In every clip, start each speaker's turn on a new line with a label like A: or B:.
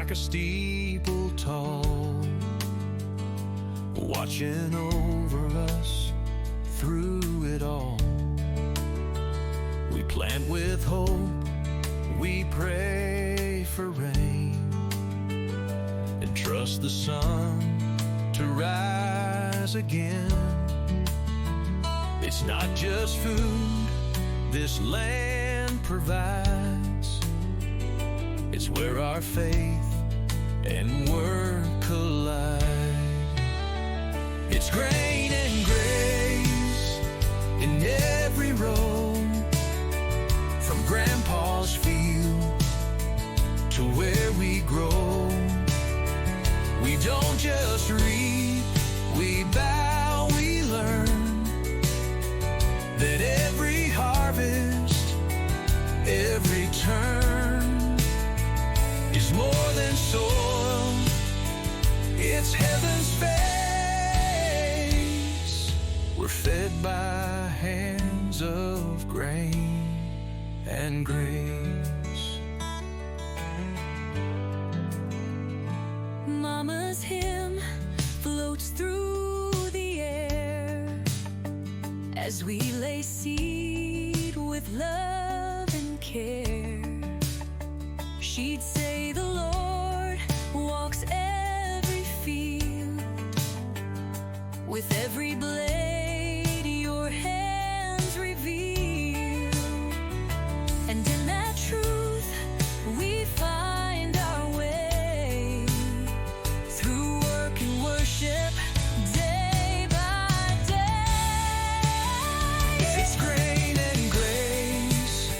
A: like a steeple tall, watching over us through it all. We plant with hope, we pray for rain, and trust the sun to rise again. It's not just food this land provides, it's where our faith and work collide. It's grain and grace in every row, from Grandpa's field to where we grow. We don't just reap, we bow, we learn that every harvest, every turn is more than soil, it's heaven's face. We're fed by hands of grain and grace.
B: Mama's hymn floats through the air as we lay seed with love and care. She'd say the Lord walks every field, with every blade your hands reveal, and in that truth we find our way through work and worship day by day.
A: It's grain and grace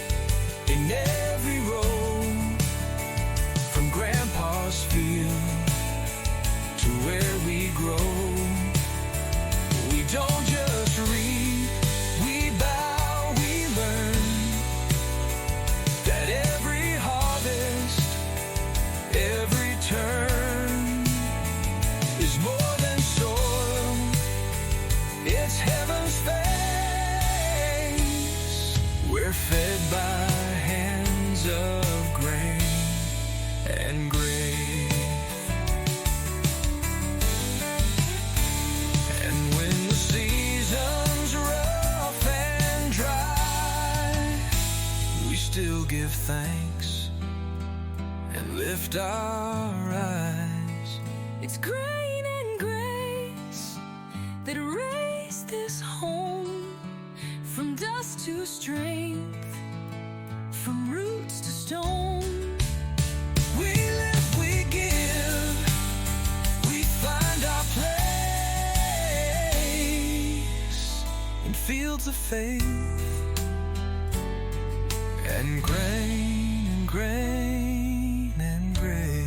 A: in every row, from Grandpa's field to where we grow. We don't just reap, we bow, we learn that every harvest, every turn is more than soil, it's heaven's face. We're fed by hands of grain and grace. And when the season's rough and dry, we still give thanks and lift our eyes.
B: It's grain and grace that raised this home, from dust to strength, from roots to stone.
A: We live, we give, we find our place in fields of faith and grain and grain and grace.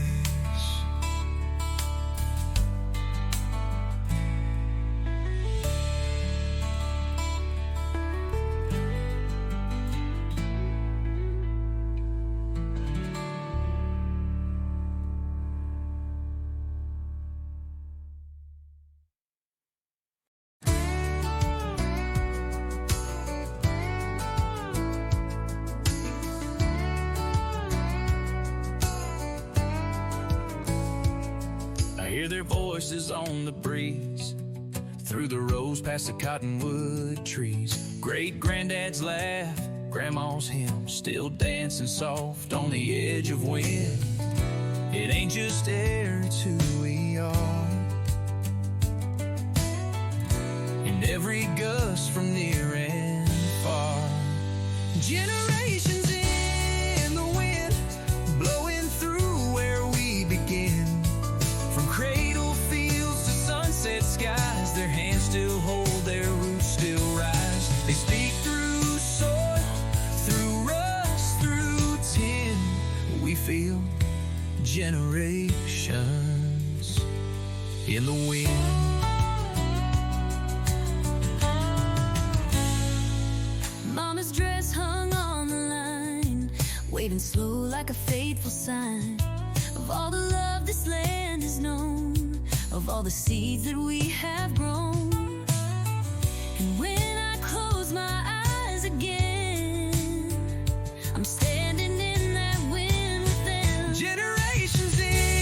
A: I hear their voices on the breeze, through the rows past the cottonwood trees. Great granddad's laugh, grandma's hymn, still dancing soft on the edge of wind. It ain't just air, it's who we are. In every gust from near and far, generations in the wind, blowing through where we begin. From cradle fields to sunset skies, their hands still hold, their roots still rise. They speak through soil, through rust, through tin. We feel generations in the wind.
B: Mama's dress hung on the line, waving slow like a faithful sign of all the love this land has known, of all the seeds that we have grown. And when I close my eyes again, I'm standing in that wind with them.
A: Generations in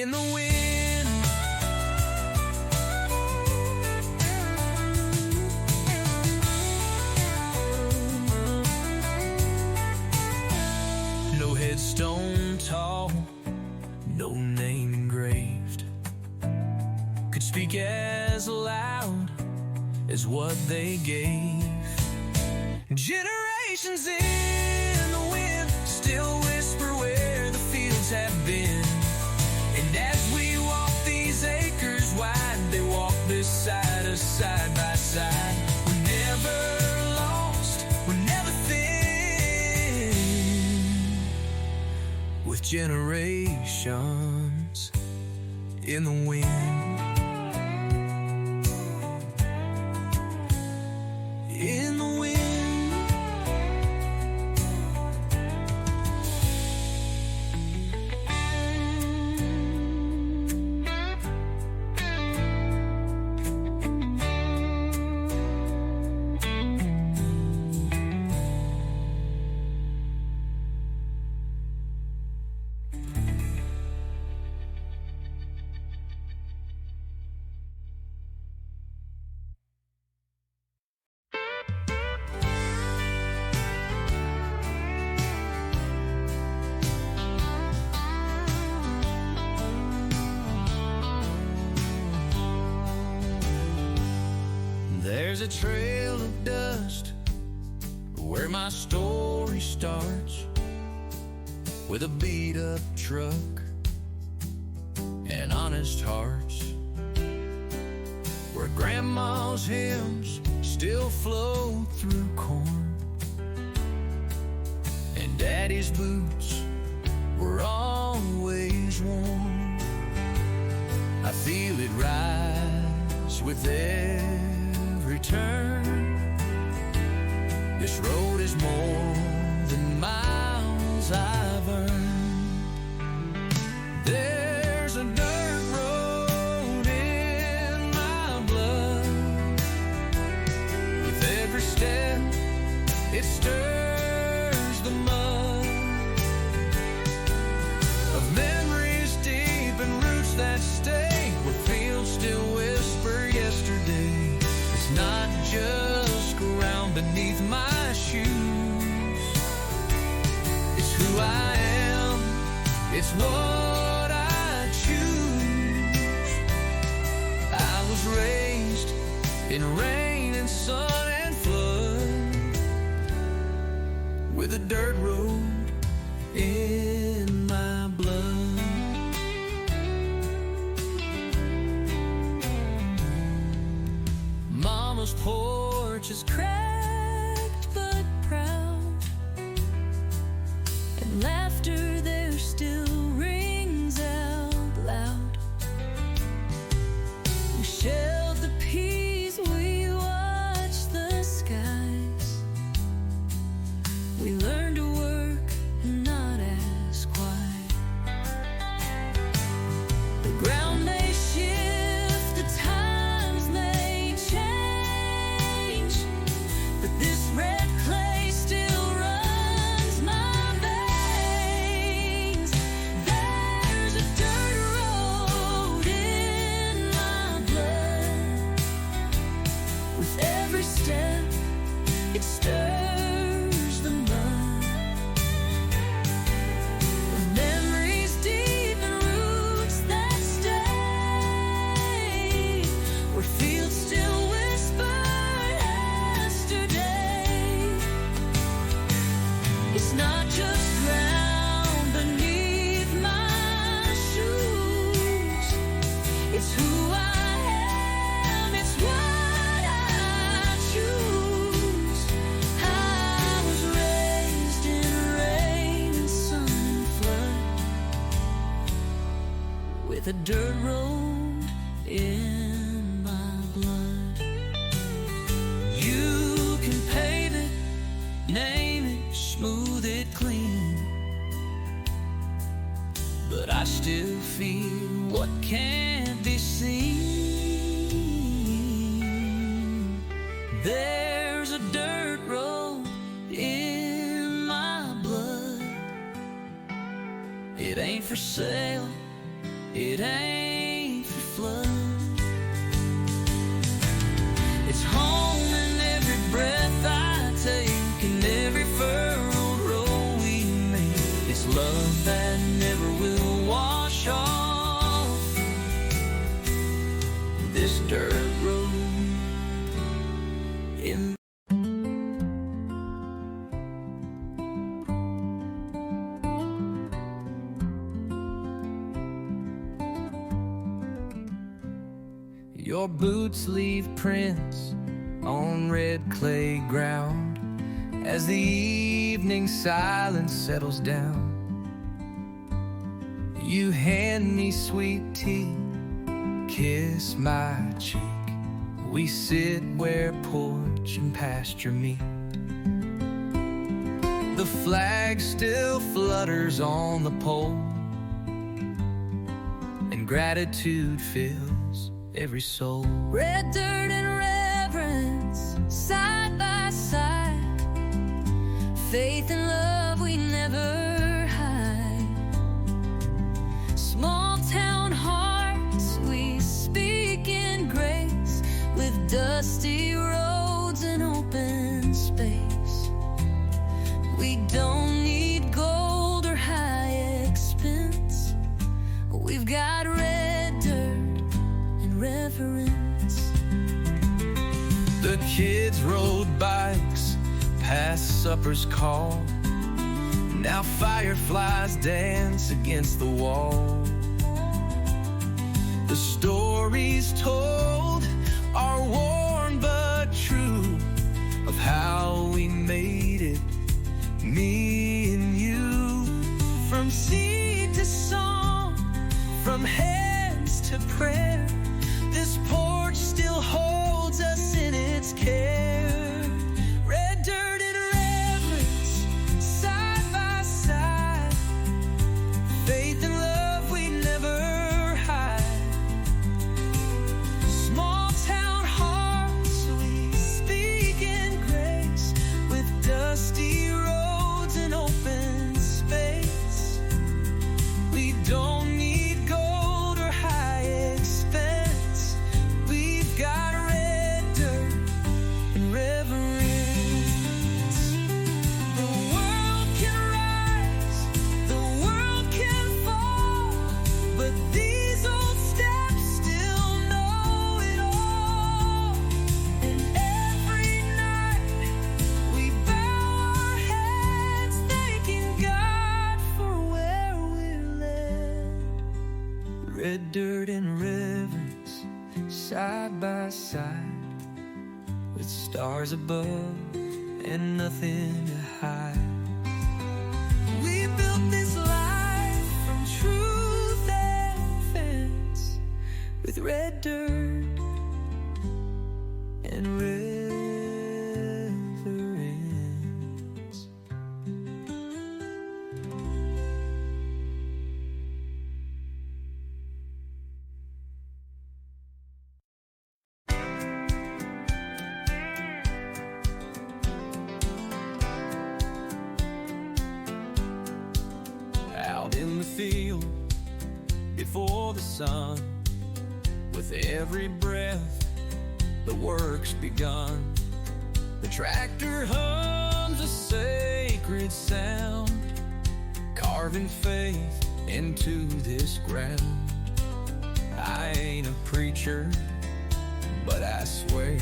A: in the wind. No headstone tall, no name engraved, could speak as loud as what they gave. Generations in the wind still whisper where the fields have been. And as we walk these acres wide, they walk beside us side by side. We're never lost, we're never thin, with generations in the wind. In the wind. There's a trail of dust where my story starts, with a beat-up truck and honest hearts, where grandma's hymns still flow through corn, and daddy's boots were always warm. I feel it rise with every turn. This road is more than miles I've earned. There's a dirt road in my blood. With every step, it stirs the mud of memories deep and roots that stay, where fields still whisper yesterday. It's not just ground beneath my shoes, it's who I am, it's what I choose. I was raised in rain and sun and flood, with a dirt road in my blood. Mama's porch is cracked but proud, and laughter there still rings out loud. We shelled the peas, we watched the skies. We learned to work and not ask why. The ground may shift, the times may change, but this red clay still runs my veins. There's a dirt road in my blood. With every step, it stirs the mud. With memories deep and roots that stay, where fields still whisper yesterday. It's not just ground beneath my shoes, it's who I am, it's what I choose. I was raised in rain and sun and flood, with a dirt road in my blood. You can pave it, name it, smooth it clean, but I still feel what can't be seen. There's a dirt road in my blood. It ain't for sale, it ain't for flood. It's home in every breath I take, in every furrowed road we make. It's love that never will wash off this dirt road. In your boots leave prints on red clay ground as the evening silence settles down. You hand me sweet tea, kiss my cheek. We sit where porch and pasture meet. The flag still flutters on the pole, and gratitude fills every soul.
B: Red dirt and reverence, side by side. Faith and love we never hide. Small town hearts we speak in grace, with dusty roads and open space. We don't need gold or high expense. We've got red dirt and reverence.
A: The kids rode bikes past supper's call. Now fireflies dance against the wall. The stories told are warm but true, of how we made it, me and you. From seed to song, from hands to prayer, this porch still holds us in its care. Red dirt and reverence, side by side. Faith and love we never hide. Small town hearts we speak in grace, with dusty roads and open space. We don't need gold or high expense. We've got red dirt and reverence. The world can rise, the world can fall, but these old steps still know it all. And every night we bow our heads, thanking God for where we're led. Red dirt and reverence, side by side, with stars above and nothing to hide. We built this life from truth and fence, with red dirt and reverence. Out in the field, before the sun, with every breath, the work's begun. The tractor hums a sacred sound, carving faith into this ground. I ain't a preacher, but I swear,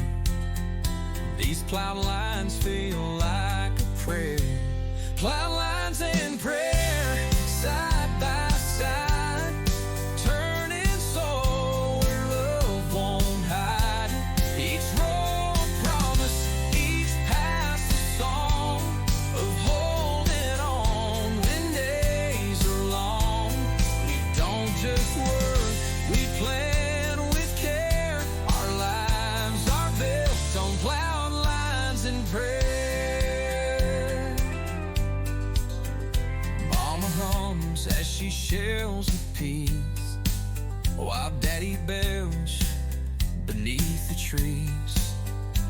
A: these plowed lines feel like a prayer. Plowed lines and prayer, side by side, turning soul where love won't hide. Each row a promise, each pass a song of holding on when days are long. We don't just work, we plan with care. Our lives are built on plowed lines and prayer. As she shells with peace, while Daddy belch beneath the trees.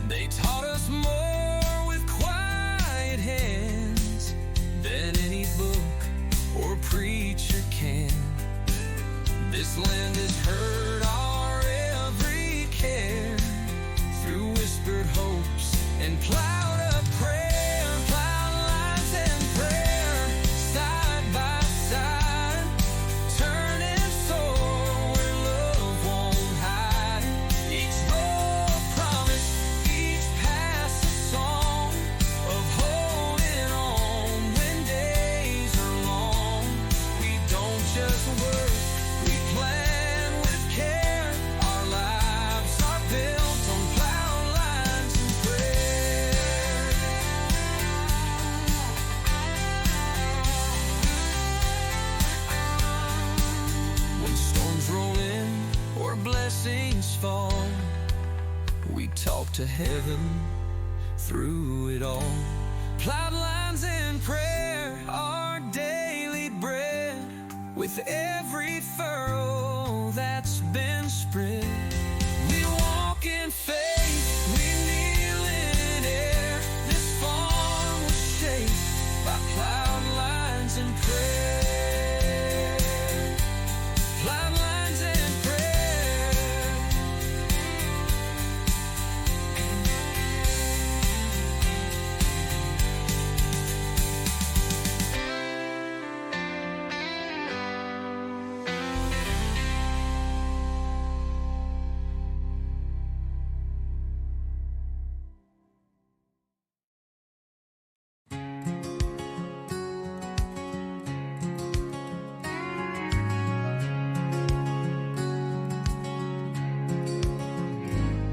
A: They taught us more with quiet hands than any book or preacher can. This talk to heaven through it all. Plowed lines and prayer, our daily bread. With every furrow that's been spread, we walk in faith, we kneel in air. This farm was shaped by plowed lines and prayer. Plowed lines and prayer.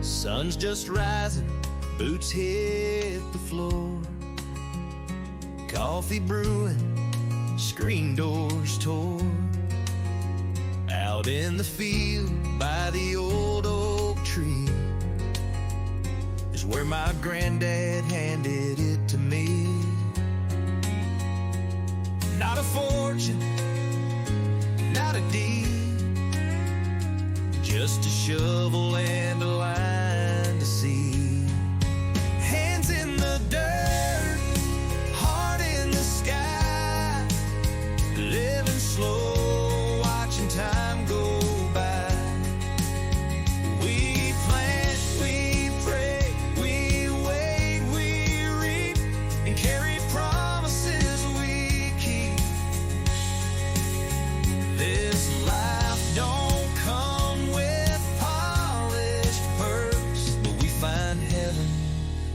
A: Sun's just rising, boots hit the floor. Coffee brewing, screen doors tore. Out in the field by the old oak tree is where my granddad handed it to me. Not a fortune, not a deed, just a shovel and a line to see. Hands in the dirt, heart in the sky, living slow, watching time go by. We plant, we pray, we wait, we reap, and carry promises we keep. This life don't come with polished perks, but we find heaven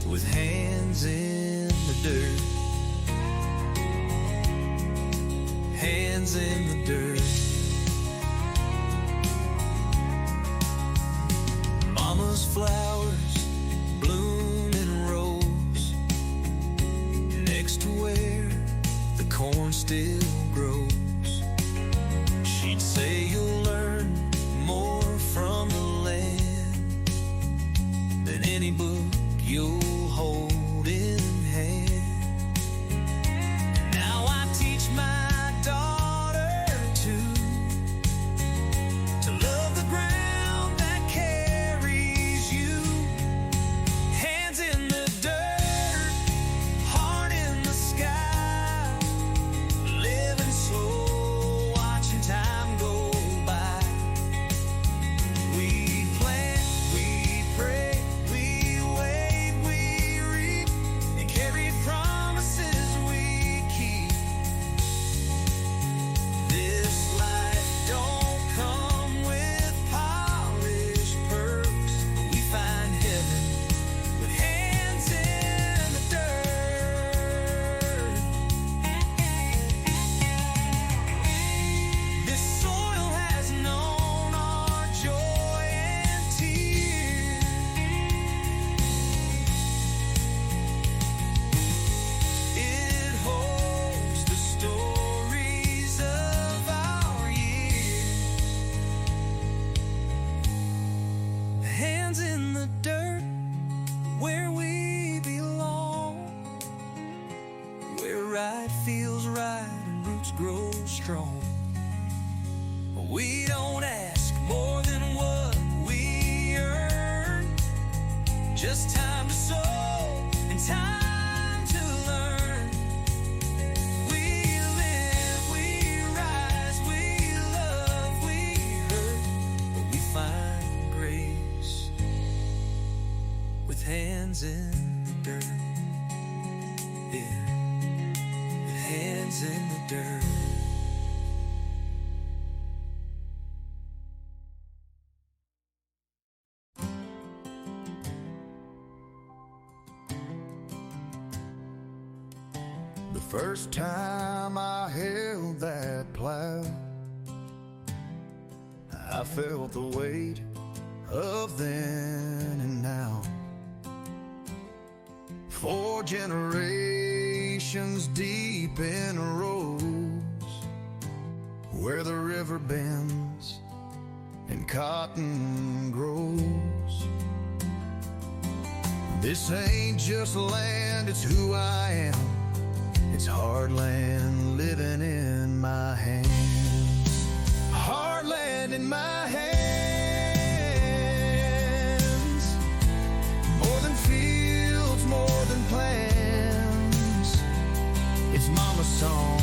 A: with hands in the dirt. Hands in the dirt. Mama's flowers bloom in rows next to where the corn still grows. She'd say you'll learn more from the land than any book you'll hold in hand. Now I teach my daughter to love the ground that carries you. Hands in the dirt, heart in the sky, living slow, watching time go by. We plant, we pray, we wait, we reap, and carry promises we keep. This life don't come with polished perks, but we find heaven with hands in the dirt. This soil has known our joy and tears. It holds the stories of our years. Hands in the dirt, where we belong, where right feels right and roots grow strong. We don't ask more than what we earn, just time to sow and time to learn. We live, we rise, we love, we hurt, but we find grace with hands in the dirt. Yeah, with hands in the dirt. The first time I held that plow, I felt the weight of then and now. 4 generations deep in rows where the river bends and cotton grows. This ain't just land, it's who I am. It's hard land living in my hands. Hard land in my hands. More than fields, more than plans. It's mama's song,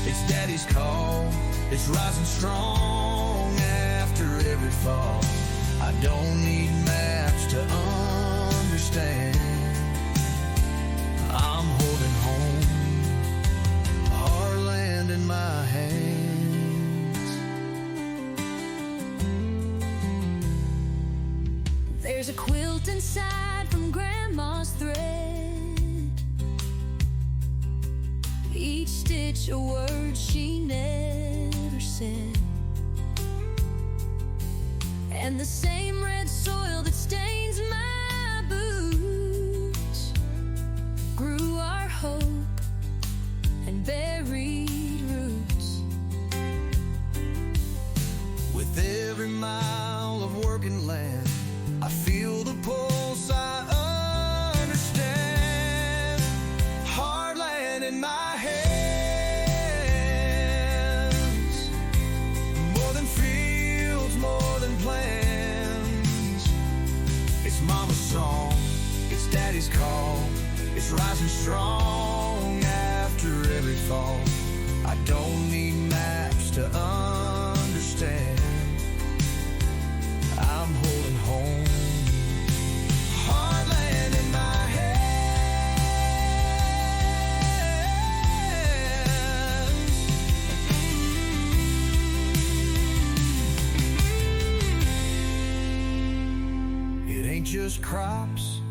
A: it's daddy's call. It's rising strong after every fall. I don't need maps to understand. I'm holding home, hard land in my hands.
B: There's a quilt inside from Grandma's thread, each stitch a word she never said. And the same red soil that stains my boots grew our hope and buried roots.
A: With every mile of working land, I feel the pulse, I understand. Hard land in my hands. More than fields, more than plans. It's mama's song, it's daddy's call. It's rising strong after every fall. I don't need maps to understand. I'm holding home, hard land in my hands. It ain't just crops,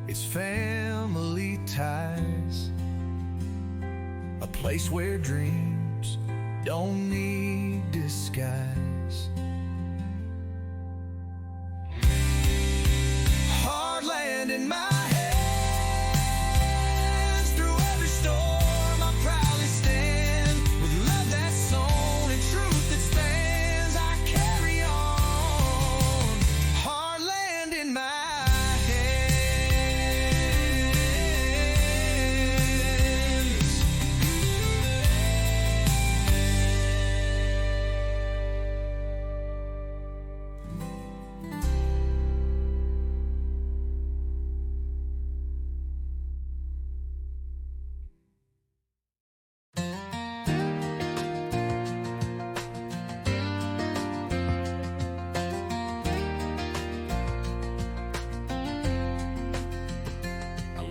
A: it's family ties. A place where dreams don't need disguise. Hard land in my hands. Through every storm I proudly stand. With love that's sown and truth that stands, I carry on. Hard land in my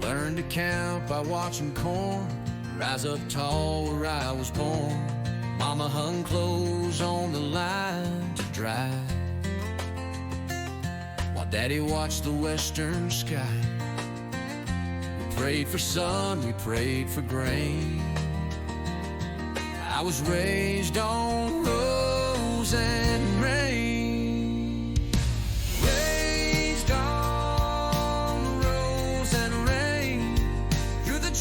A: learned to count by watching corn rise up tall where I was born. Mama hung clothes on the line to dry, while Daddy watched the western sky. We prayed for sun, we prayed for grain. I was raised on rose and rain.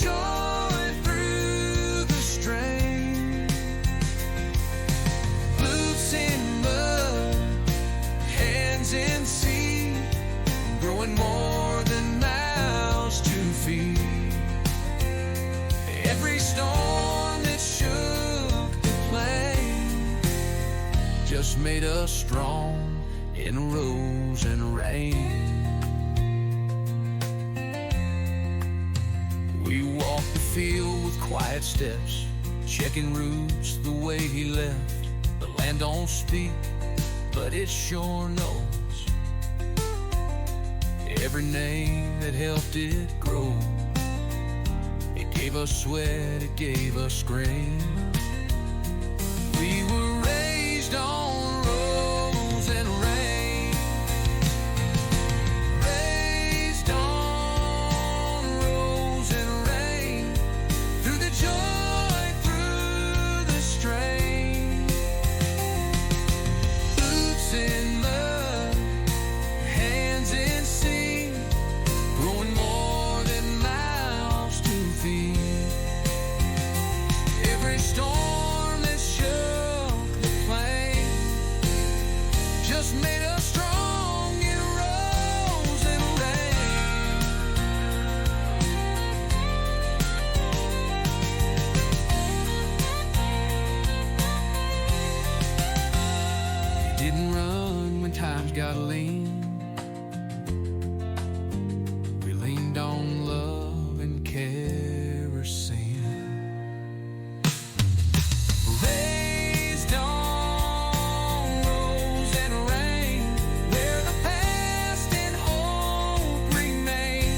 A: Joy through the strain. Boots in mud, hands in sea, growing more than mouths to feed. Every storm that shook the plain just made us strong in rose and rain. We walked the field with quiet steps, checking roots the way he left. The land don't speak, but it sure knows every name that helped it grow. It gave us sweat, it gave us grain. We were raised on rose and rain. Storm gotta lean. We leaned on love and kerosene. Raised on rose and rain, where the past and hope remain.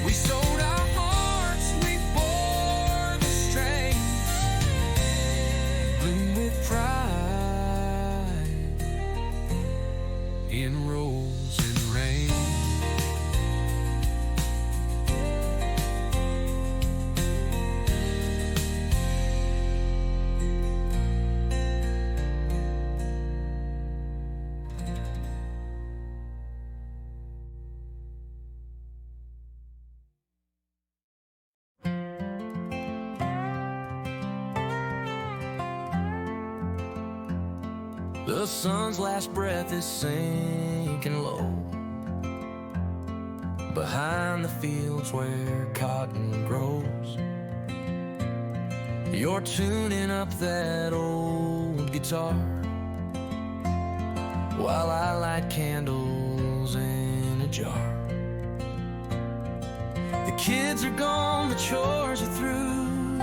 A: We sold our hearts, we bore the strain. Bloom with pride in rose and rain. The sun's last breath is sinking low behind the fields where cotton grows. You're tuning up that old guitar while I light candles in a jar. The kids are gone, the chores are through,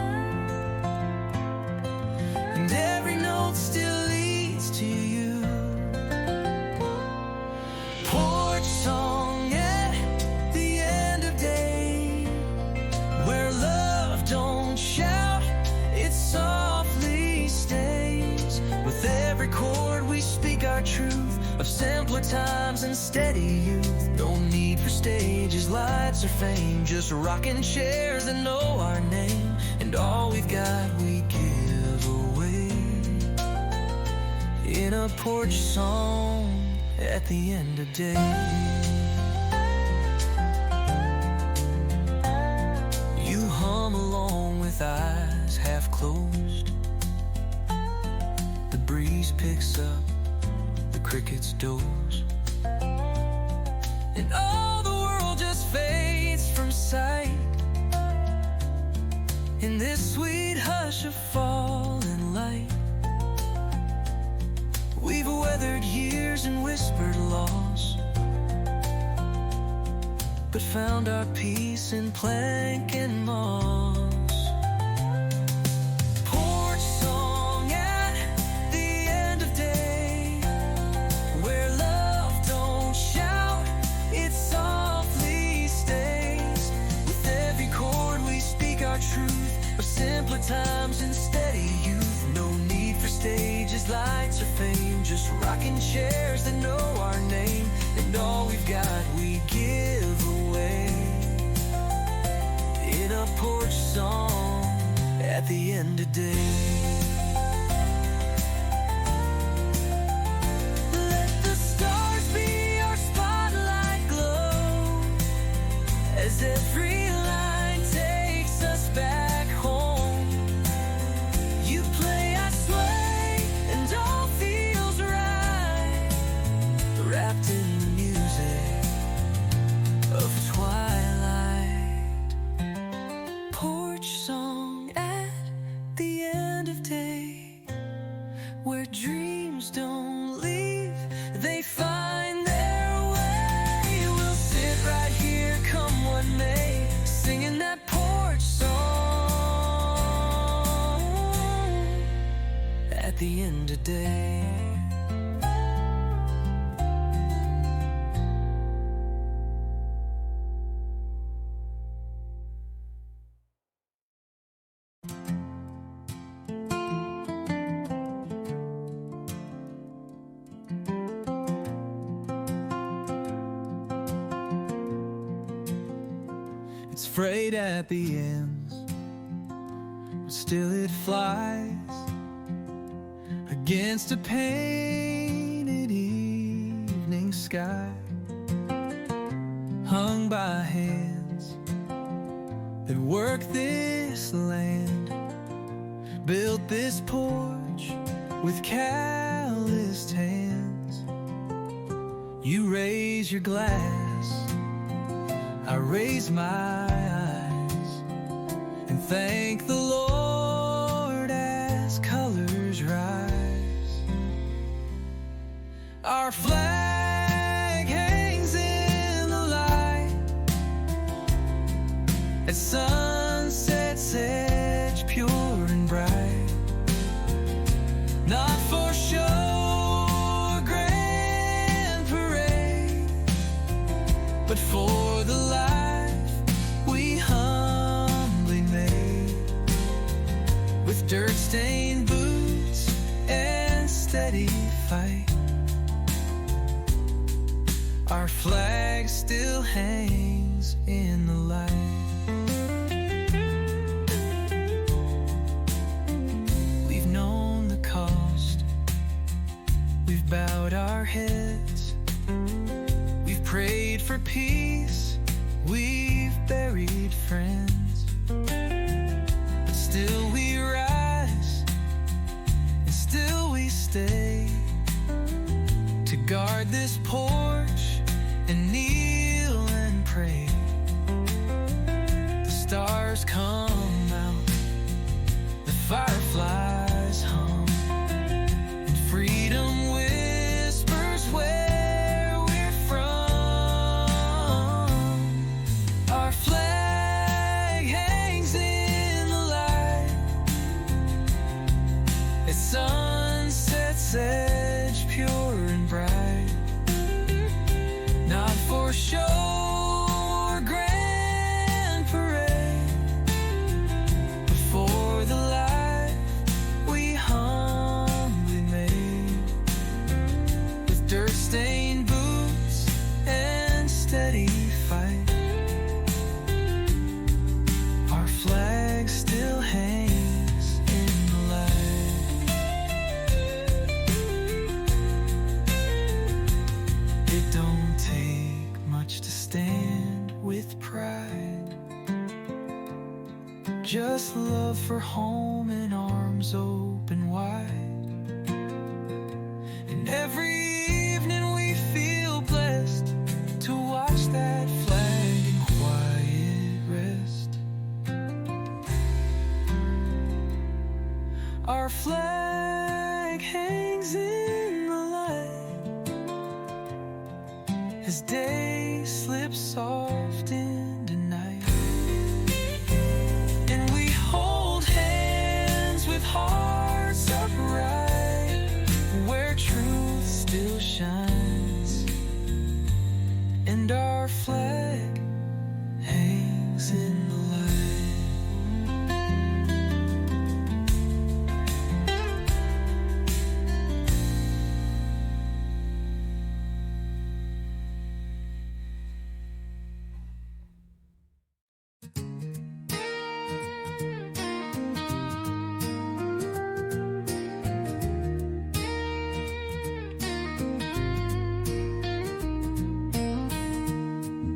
A: and every note still leads to you. Porch song at the end of day, where love don't shout, it softly stays. With every chord we speak our truth of simpler times and steady youth. No need for stages, lights, or fame, just rocking chairs that know our name. And all we've got we give away in a porch song at the end of day. You hum along with eyes half closed. The breeze picks up, the crickets doze, and all the world just fades from sight in this sweet hush of falling light. We've weathered years and whispered loss, but found our peace in plank and moss. Porch song at the end of day, where love don't shout, it softly stays. With every chord we speak our truth of simpler times and steady youth. No need for stages, lights, or fame, just rocking chairs that know our name. And all we've got we give away in a porch song at the end of day. Let the stars be our spotlight glow as every line takes us back home. You play, I sway, and all feels right, wrapped in the music of twilight. Porch song at the end of day, where dreams don't leave, they find their way. We'll sit right here, come what may, singing that porch song at the end of day. It's frayed at the ends, but still it flies against a painted evening sky, hung by hands that work this land, built this porch with calloused hands. You raise your glass, I raise my eyes and thank the Lord as colors rise. Our at sunset's edge, pure and bright. Not for show or grand parade, but for the life we humbly made. With dirt-stained boots and steady fight, our flag still hangs in the light. We've known the cost, we've bowed our heads, we've prayed for peace, we've buried friends, but still we rise, and still we stay to guard this porch and kneel and pray. The stars come out, the fireflies hum, and freedom whispers where we're from. Our flag hangs in the light at sunset's edge, pure and bright. Not for show or grand parade, but for the life we humbly made. With dirt-stained boots and steady fight, our flag still hangs in the light. It don't take much to stand with pride, just love for home and arms open wide. And every evening we feel blessed to watch that flag in quiet rest. Our flag hangs in the light as day slips soft into night, and we hold hands with hearts upright, where truth still shines, and our flag hangs in the light.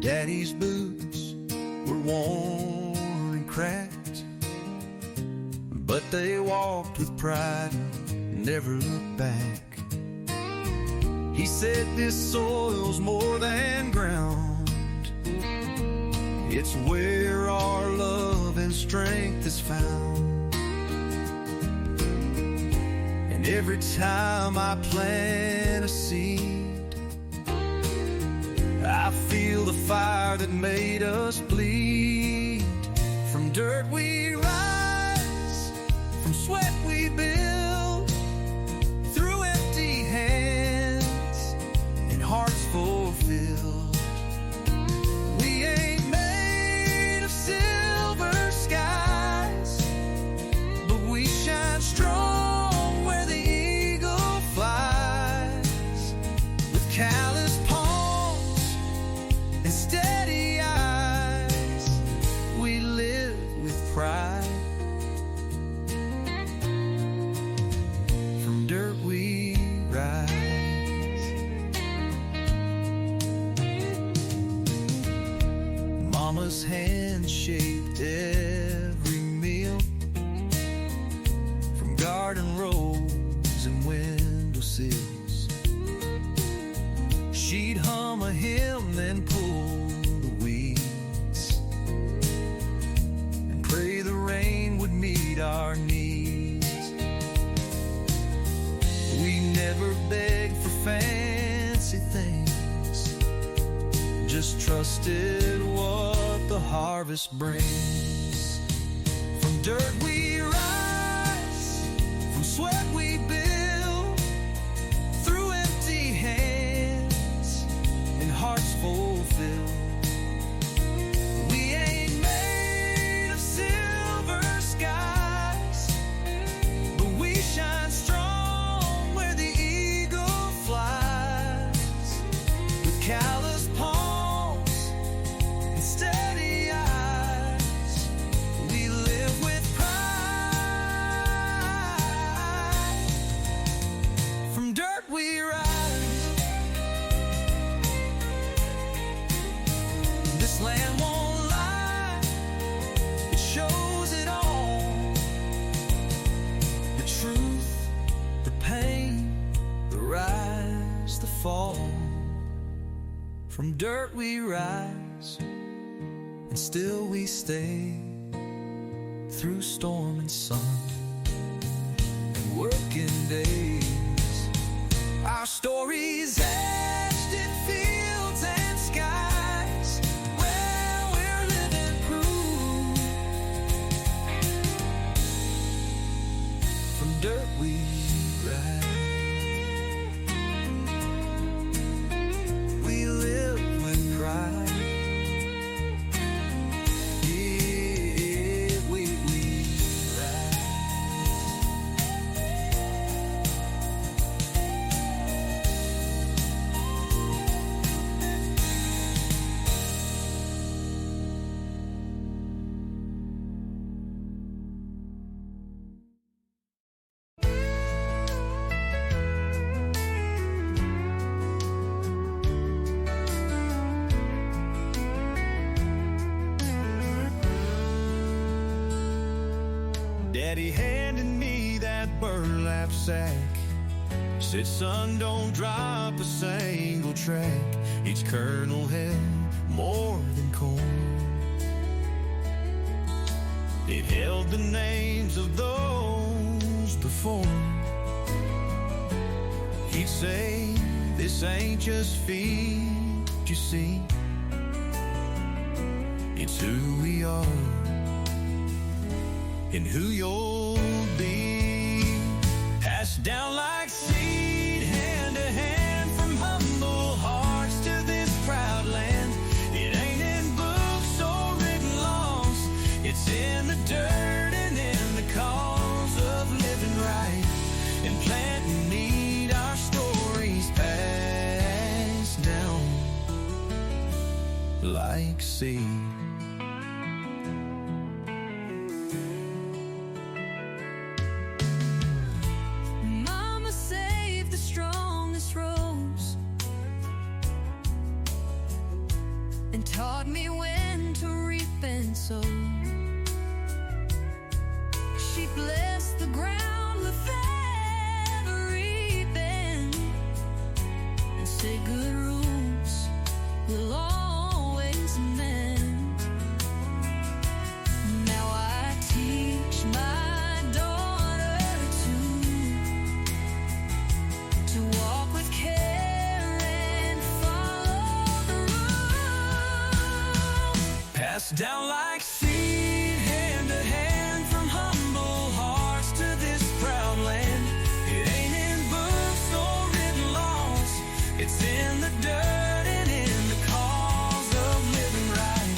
A: Daddy's boots were worn and cracked, but they walked with pride and never looked back. He said this soil's more than ground, it's where our love and strength is found. And every time I plant a seed, I feel the fire that made us bleed. From dirt we rise, from sweat we build, through empty hands and hearts fulfilled. We ain't made of silver skies, but we shine strong where the eagle flies. With callous palms and steady eyes, we live with pride. From dirt we rise. Mama's hand shaped every meal, from garden rows and windowsills. She'd hum a hymn, then pull the weeds, and pray the rain would meet our needs. We never begged for fancy things, just trusted what the the harvest brings. From dirt we rise, from sweat we build, through empty hands and hearts fulfilled. We ain't made of silver skies, but we shine strong where the eagle flies. With callous palms and steady eyes, we live with pride. From dirt we rise. This land won't lie, it shows it all. The truth, the pain, the rise, the fall. From dirt we rise, and still we stay, through storm and sun and working days. Our stories etched in fields and skies, where we're living proof. From dirt we rise. We live with pride. Yeah, we rise. Daddy handed me that burlap sack, said, son, don't drop a single track. Each kernel held more than corn. It held the names of those before. He'd say, this ain't just feed, you see, it's who we are and who you'll be. Passed down like seed, hand to hand, from humble hearts to this proud land. It ain't in books or written laws, it's in the dirt and in the cause of living right and planting need. Our stories passed down like seed.
B: Mama saved the strongest rose and taught me when to reap and sow. She blessed the ground with everything and said good roots will always mend. Now I teach my daughter to walk with care and follow the rule.
A: Passed down like seed, hand to hand, from humble hearts to this proud land. It ain't in books or written laws, it's in the dirt and in the cause of living right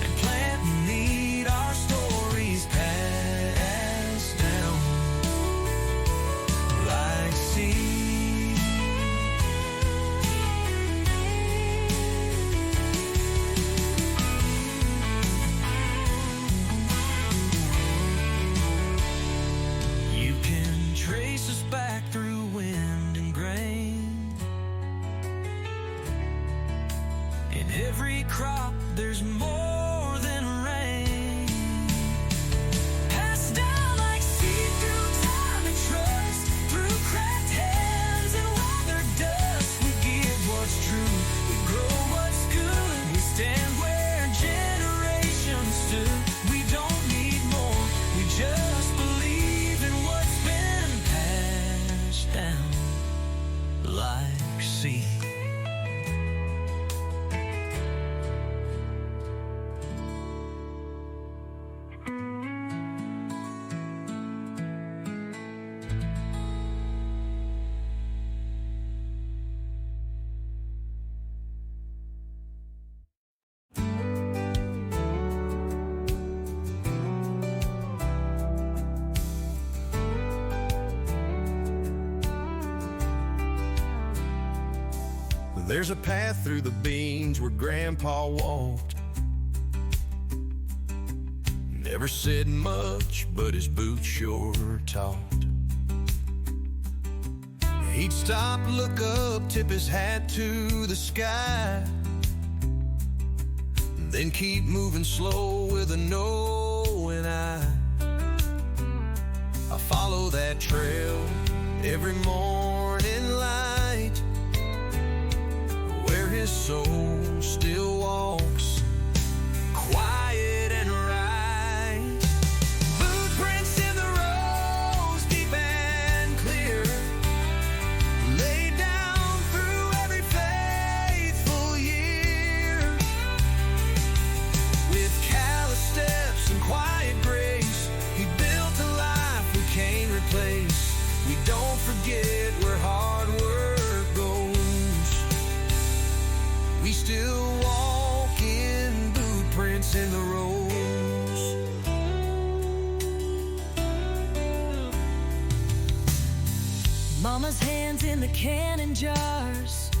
A: and planting need. Our stories passed down like seed. There's a path through the beans where Grandpa walked. Never said much, but his boots sure talked. He'd stop, look up, tip his hat to the sky, then keep moving slow with a knowing eye. I follow that trail every morning light, where his soul still walks quiet and right. Boot prints in the rose, deep and clear, laid down through every faithful year. With callous steps and quiet grace, he built a life we can't replace. We don't forget where hard work goes. We still walk in boot prints in the rose.
B: Mama's hands in the canning jars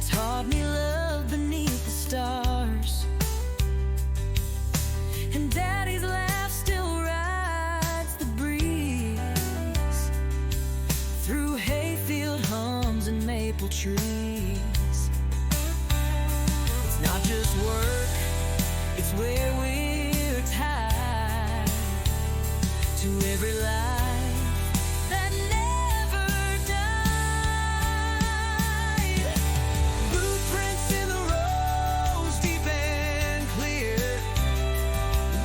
B: taught me love beneath the stars, and Daddy's laugh still rides the breeze through hayfield hums and maple trees. It's not just work, it's where we're tied to every life that never died. Boot prints in the rose, deep and clear,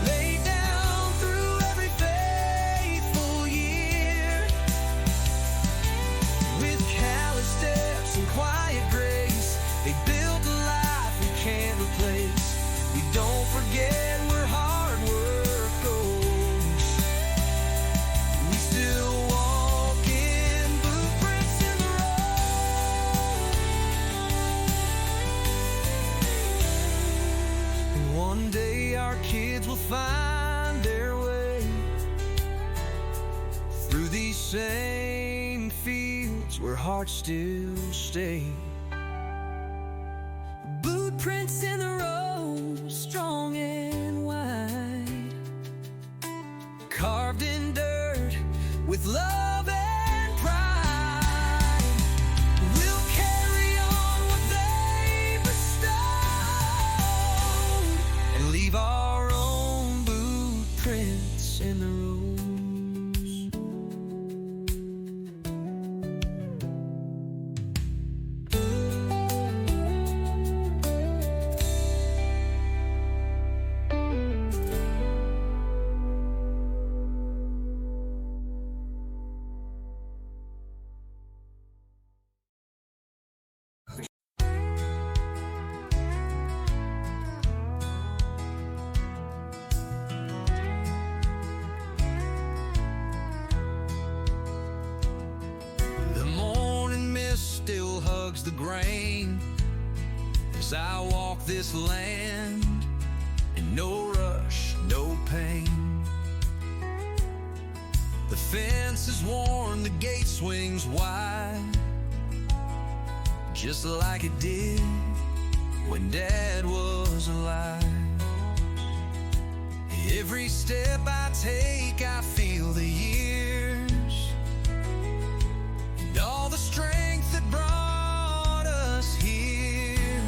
B: laid down through every faithful year. With callous steps and quiet grace, they built a life we can't replace. We don't forget where hard work goes. We still walk in boot prints in the road. And one day our kids will find their way through these same fields where hearts still stay. Boot prints in the road, strong and wide, carved in dirt with love and pride. We'll carry on what they bestowed and leave our own boot prints in the road. The morning mist still hugs the grain as I walk this land, and no rush, no pain. The fence is worn, the gate swings wide, just like it did when Dad was alive. Every step I take, I feel the years and all the strength that brought us here.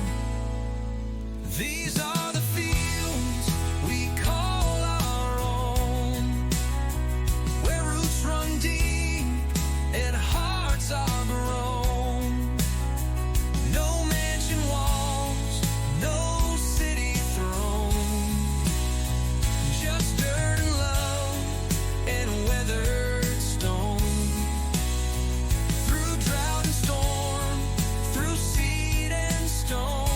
B: These are the fields we call our own, where roots run deep and hearts are grown. No mansion walls, no city throne, just dirt and love and weathered stone. Through drought and storm, through seed and stone,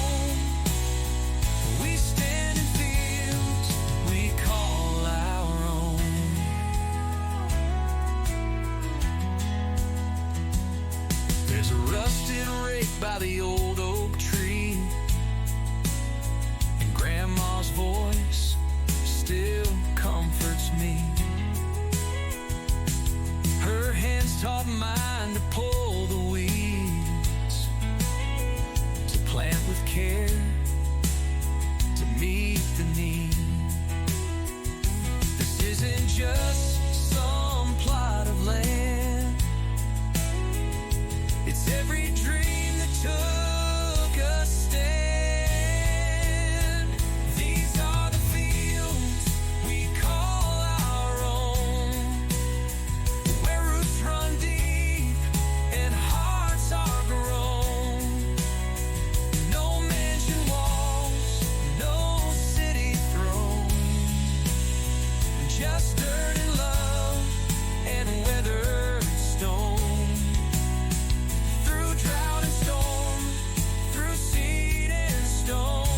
B: we stand in fields we call our own. There's a rusted rake by the old oak tree, and Grandma's voice still comforts me. Her hands taught mine to pull the
A: isn't just some plot of land. It's every dream that took a stand. These are the fields we call our own, where roots run deep and hearts are grown. No mansion walls, no city throne, just dirt and love and weathered stone. Through drought and storm, through seed and stone,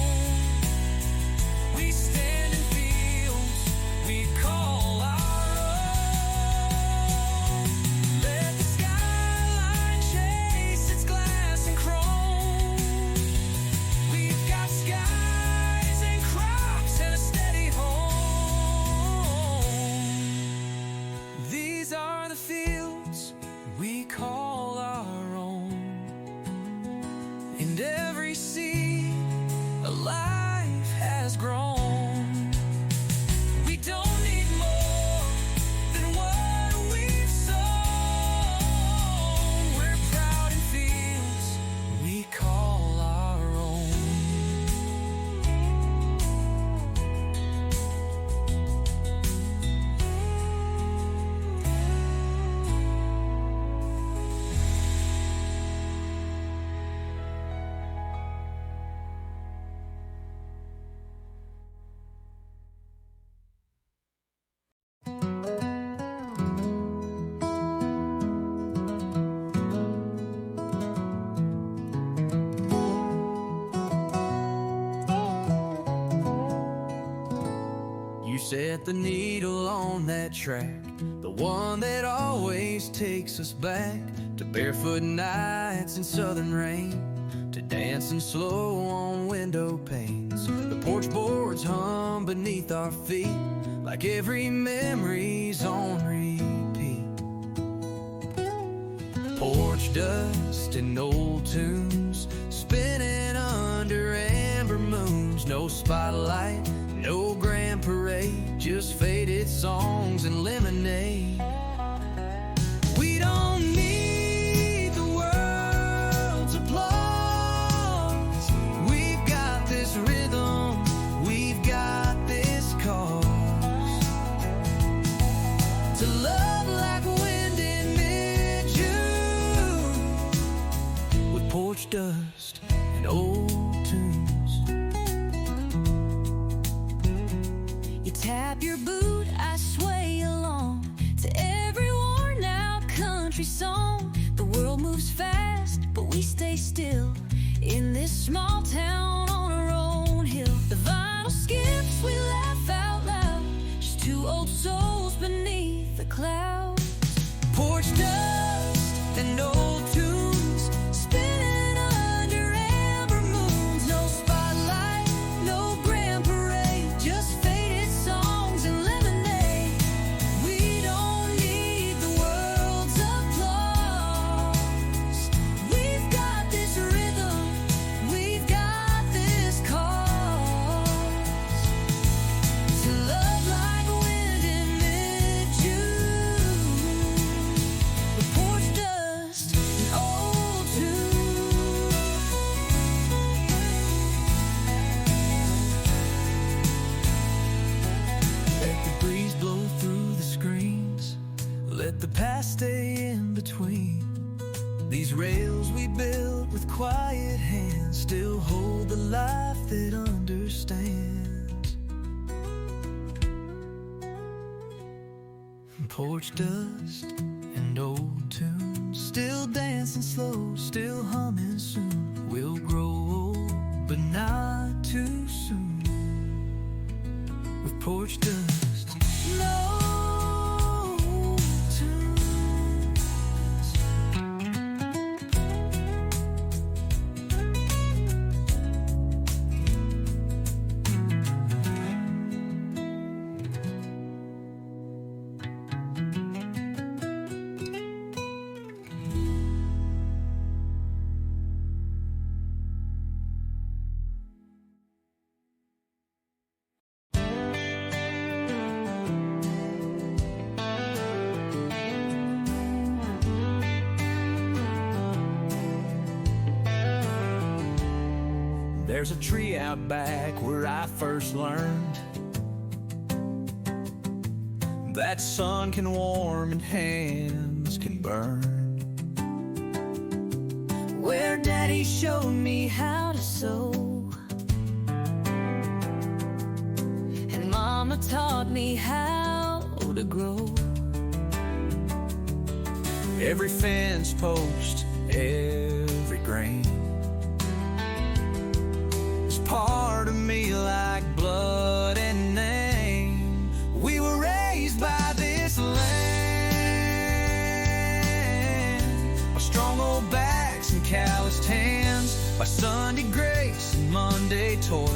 A: we stand in fields we call our own. Let the skyline chase its glass and chrome. We've got skies and crops and a steady home. These are the fields we call our own, and every seed alive has grown. We don't need more than what we've sown. We're proud in fields we call our own. You set the needle on that track, the one that always takes us back to barefoot nights in southern rain, to dancing slow on window panes. The porch boards hum beneath our feet like every memory's on repeat. Porch dust and old tunes spinning under amber moons. No spotlight, no grand parade, just faded songs and lemonade. We don't need the world's applause. We've got this rhythm, we've got this cause to love like wind in mid-June, with porch dust and old tunes.
B: You tap your boot, I sway along to every worn out country song. The world moves fast, but we stay still in this small town on our own hill. The vinyl skips, we laugh out loud, just two old souls beneath the clouds.
A: Porch dust and old tunes
B: Spinning under amber moons, no spotlight, no grand parade, just faded songs and lemonade. We don't need the world's applause. We've got this rhythm, we've got this cause to love like wind in mid-June, with porch dust and old tunes.
A: Let the breeze blow through the screens, let the past stay in between. These rails we built with quiet hands still hold the life that understands. Porch dust and old tunes, still dancing slow, still humming soon. We'll grow old, but not too soon, with porch dust and old tunes. There's a tree out back where I first learned that sun can warm and hands can burn.
B: Where Daddy showed me how to sew, and Mama taught me how to grow.
A: Every fence post, every grain is part of me like blood and name. We were raised by this land, by strong old backs and calloused hands, by Sunday grace and Monday toil,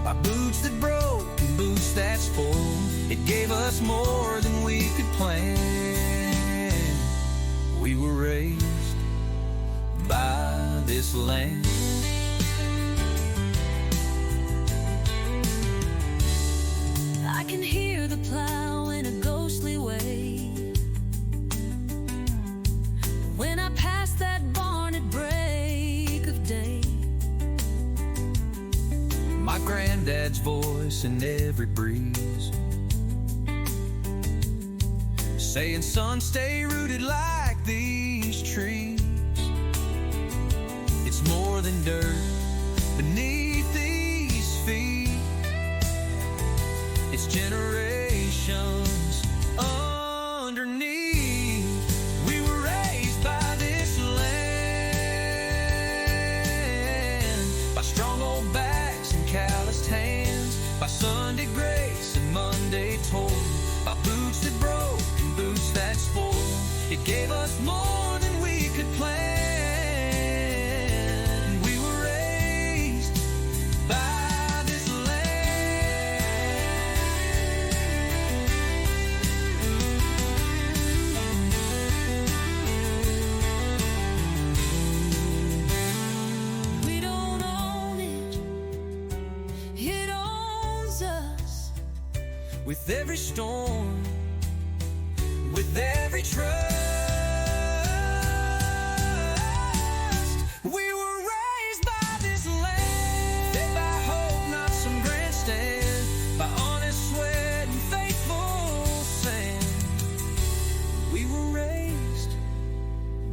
A: by boots that broke and boots that spoiled. It gave us more than we could plan. We were raised by this land.
B: I can hear the plow in a ghostly way when I pass that barn at break of day.
A: My granddad's voice in every breeze, saying, son, stay rooted like these trees. It's more than dirt beneath these feet. It's generations underneath. We were raised by this land, by strong old backs and calloused hands, by Sunday grace and Monday toil, by boots that broke and boots that spoiled. It gave us more than we could plan. We were raised by this
B: land. We don't own it, it owns us.
A: With every storm, with every trust, we were raised by this land, fed by hope, not some grandstand, by honest sweat and faithful sand. We were raised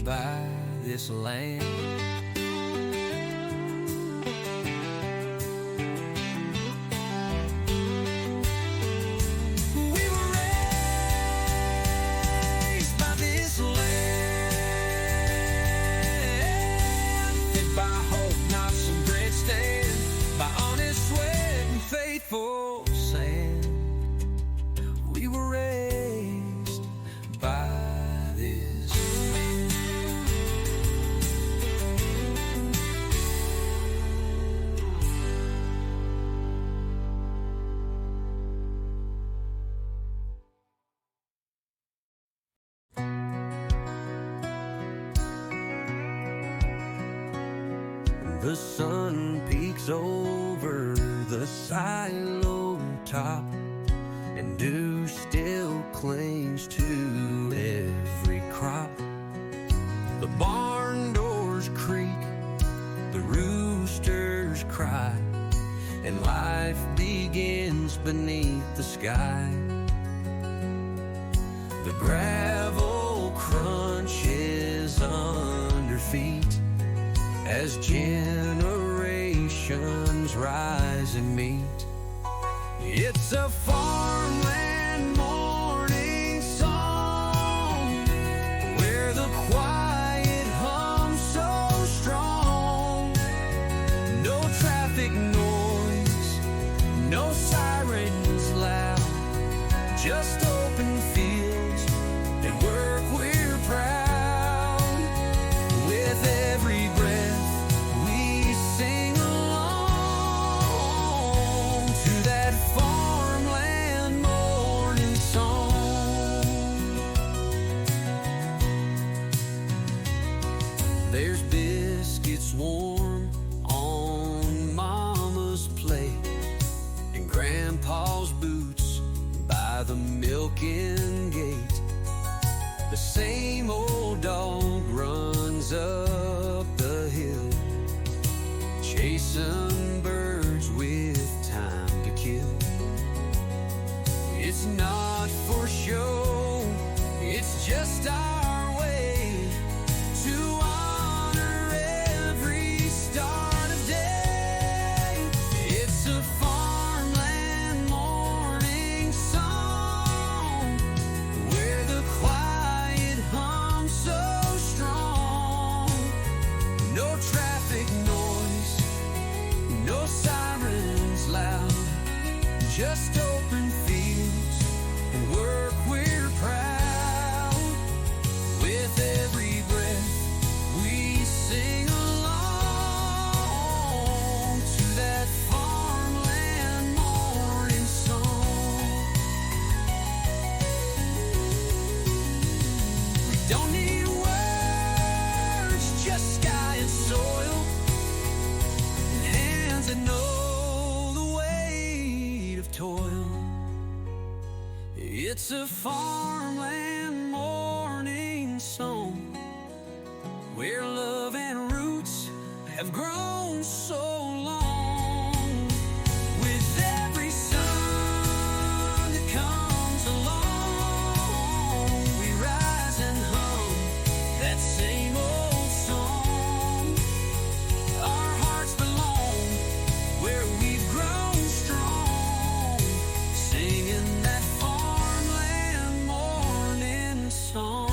A: by this land. Faithful sand. We were raised by this. The sun peeks over the silo top, and dew still clings to every crop. The barn doors creak, the roosters cry, and life begins beneath the sky. The gravel crunches under feet as generations rise and meet. It's a farmland morning song, where the quiet hums so strong. No traffic noise, no sirens loud, just open fields and work we're proud. With every breath we sing along to that farmland morning song. There's biscuits warm on Mama's plate, and Grandpa's boots by the milking gate. The same old dog runs up the hill, chasing birds it's not for show. It's just our way to honor every start of day. It's a farmland morning song where the quiet hums so strong. No traffic noise, no sirens loud, just open fields and work we're proud. With every breath we sing along to that farmland morning song. We don't need words, just sky and soil and hands that know the weight of toil. It's a farmland morning song where love and roots have grown so long. With every sun that comes along, we rise and hum that same old song. Our hearts belong where we've grown strong, singing that farmland morning song.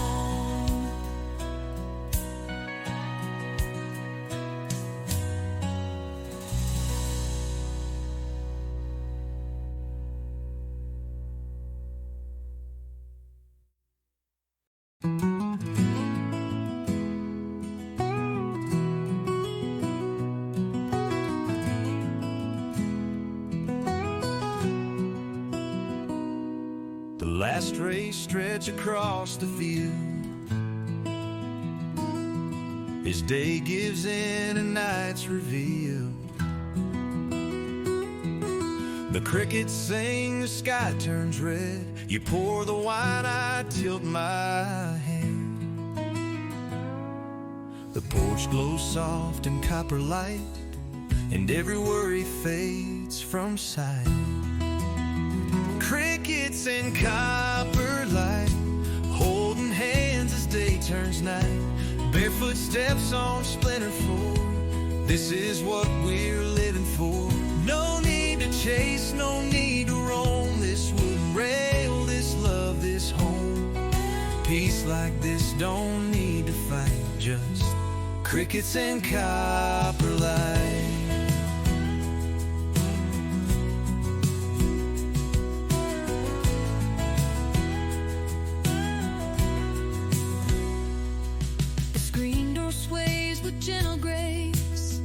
A: The last race stretch across the field. His day gives in and night's revealed. The crickets sing, the sky turns red. You pour the wine, I tilt my head. The porch glows soft in copper light, and every worry fades from sight. Crickets in copper light, holding hands as day turns night. Barefoot steps on splintered floor. This is what we're living for. No need to chase, no need to roam. This wooden rail, this love, this home. Peace like this don't need to fight. Just crickets and copper light.
B: The screen door sways with gentle grace.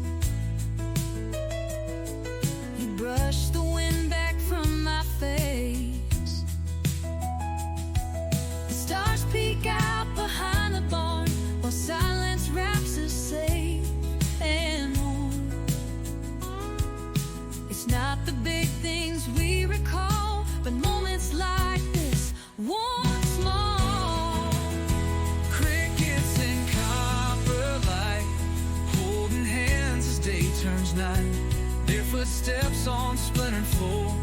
B: You brush the wind back from my face. The stars peek out behind the barn while silence wraps us safe and warm. It's not the big things we recall, but moments like this, one small.
A: Crickets in copper light, holding hands as day turns night. Their footsteps on splintered floor.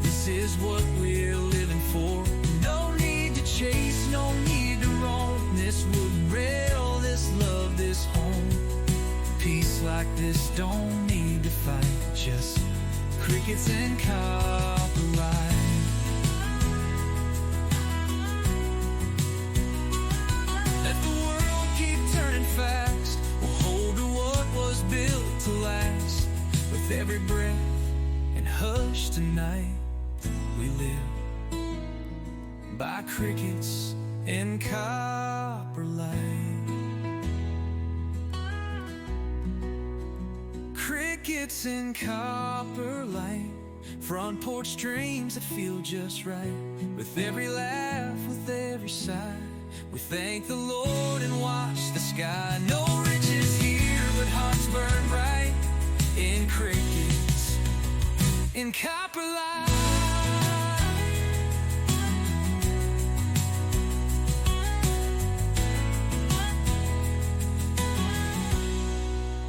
A: This is what we're living for. No need to chase, no need to roam. This wooden rail, this love, this home. Peace like this don't need to fight. Just crickets and copper light. Let the world keep turning fast. We'll hold to what was built to last. With every breath and hush tonight, we live by crickets and copper light. Crickets and copper light. Front porch dreams that feel just right. With every laugh, with every sigh, we thank the Lord and watch the sky. No riches here, but hearts burn bright in crickets, in copper light.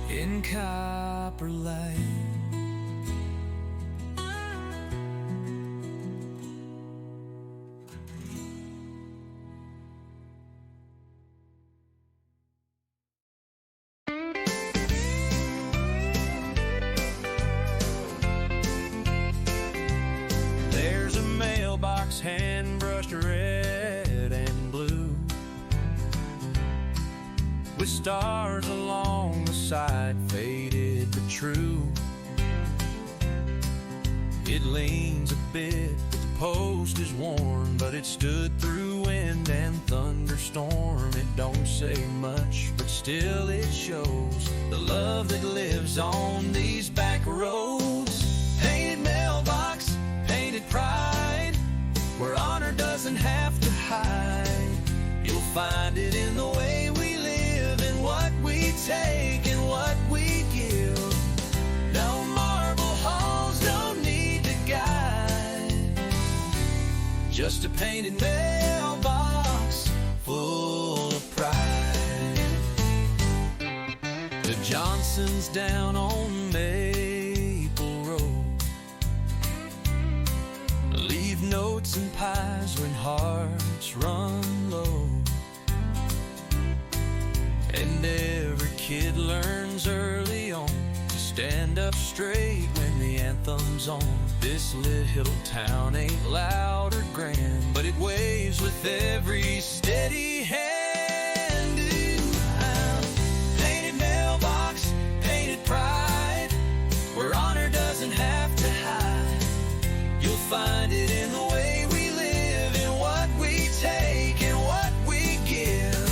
A: In copper light. flushed red and blue, with stars along the side, faded but true. It leans a bit, the post is worn, but it stood through wind and thunderstorm. It don't say much, but still it shows the love that lives on these back roads. Painted mailbox, painted pride, where honor doesn't have to hide. You'll find it in the way we live, in what we take and what we give. No marble halls, no need to guide, just a painted mailbox full of pride. The Johnsons down on Maple Road leave notes and pies when hearts run low. And every kid learns early on to stand up straight when the anthem's on. This little town ain't loud or grand, but it waves with every steady hand. Painted mailbox, painted pride, where honor doesn't have to hide. You'll find it in the way we live, in what we take and what we give.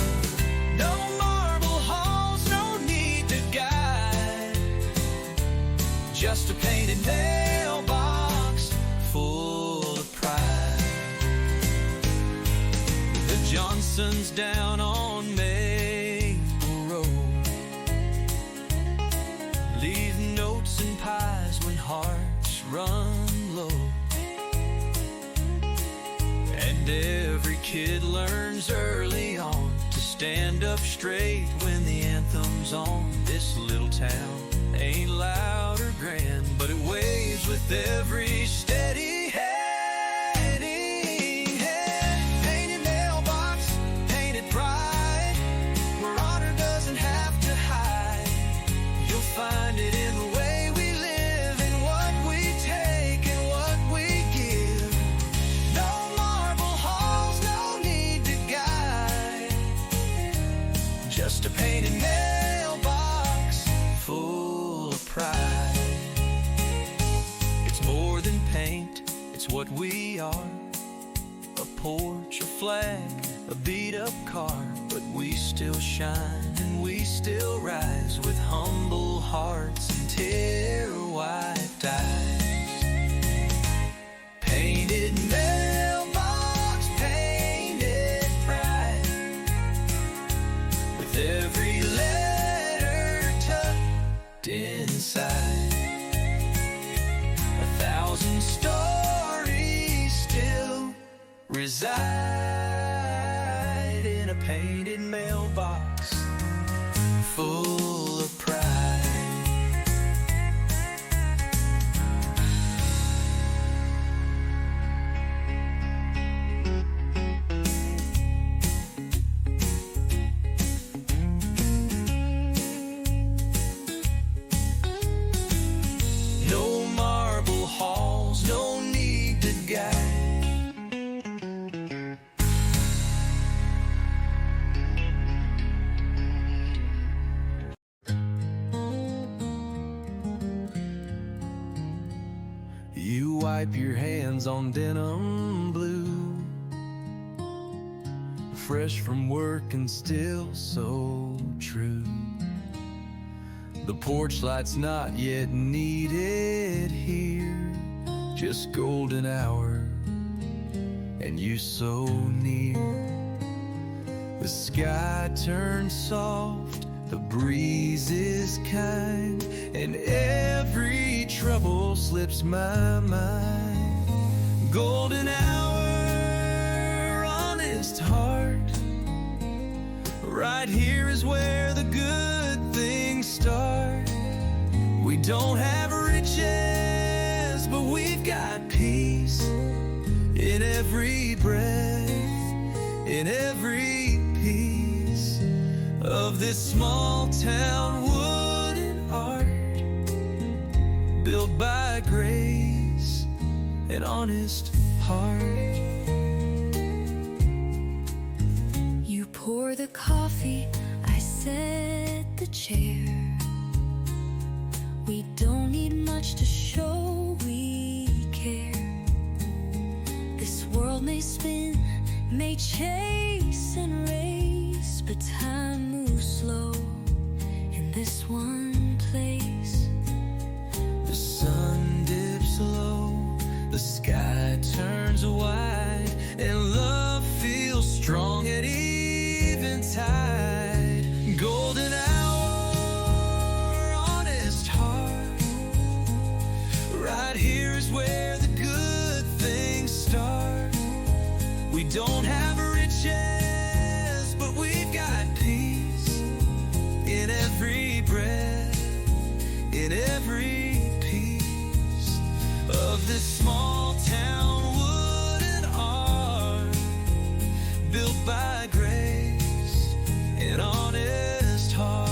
A: No marble halls, no need to guide, just a painted mailbox full of pride. The Johnsons down on Maple Road leave notes and pies when hearts run low. And every kid learns early on to stand up straight when the anthem's on. This little town ain't loud or grand, but it waves with every steady heading. Painted mailbox, painted pride, where honor doesn't have to hide. You'll find it in the way we live, in what we take and what we give. No marble halls, no need to guide, just a painted mailbox full of pride. It's more than paint, it's what we are. A porch, a flag, a beat-up car, but we still shine and we still rise with humble hearts and tear-wiped eyes. Painted mailbox, painted pride, with every letter tucked inside. 1,000 stories still reside in a painted mailbox full of pride. No marble halls, no need to guide, you wipe your hands on denim blue, fresh from work and still so true. The porch light's not yet needed here, just golden hour and you so near. The sky turns soft, the breeze is kind, and every trouble slips my mind. Golden hour, honest heart, right here is where the good things start. We don't have riches, but we've got peace in every breath, in every piece of this small town wooden art, built by grace and honest heart.
B: share. We don't need much to show we care. This world may spin, may chase and race, but time moves slow in this one place.
A: The sun dips low, the sky turns wide, and love feels strong at eventide. Golden hour, honest heart. Right here is where the good things start. We don't have riches, but we've got peace in every breath, in every piece of this small town wooden art, built by grace and honest heart.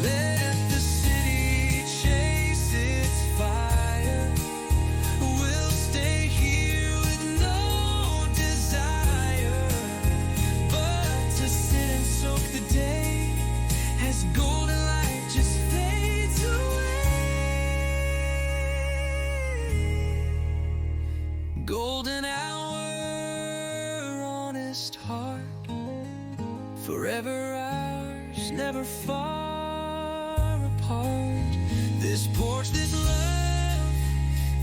A: Let the city chase its fire. We'll stay here with no desire but to sit and soak the day as golden light just fades away. Golden hour, honest heart, forever ours, never far apart. This porch, this love,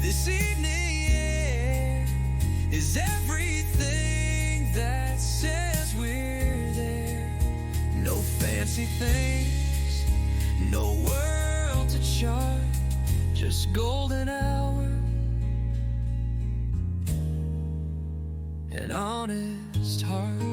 A: this evening air is everything that says we're there. No fancy things, no world to chart, just golden hour and honest heart.